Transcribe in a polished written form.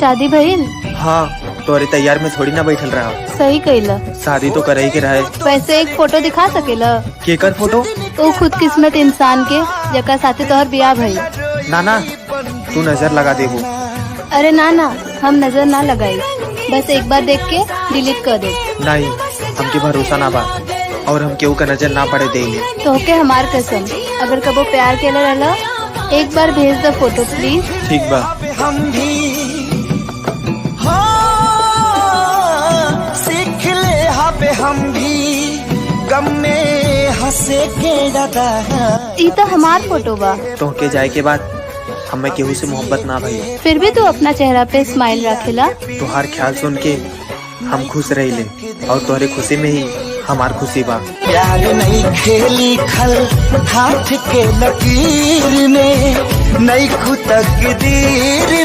शादी भइल? हाँ, तोरे तैयार में थोड़ी ना बैठल रहा। सही कइला। शादी तो करे ही के रहे। वैसे एक फोटो दिखा सकेला? केकर फोटो? तो खुद किस्मत इंसान के जका साथे तोहर ब्याह भइल। ना तू नजर लगा देबो। अरे ना हम नजर ना लगाई, बस एक बार देख के डिलीट कर दे। नहीं, हमके भरोसा ना बा और हम केहू का नजर ना पड़े देंगे। तो के हमार कसम, अगर कबो प्यार के रहला एक बार भेज दो फोटो प्लीज। ठीक बा। हम भी सीख ले हाबे हम भी गम में हंसे के दादा। ई तो हमार फोटो बा। तो के जाए के बाद हमें केहू से मोहब्बत ना भई, फिर भी तू अपना चेहरा पे स्माइल रखेला। तुहार ख्याल सुन के हम खुश रहिले और तोहरे खुशी में ही हमार खुशी बा। प्यार नहीं खेली खल हाथ के लकीर में नहीं खुद तकदीर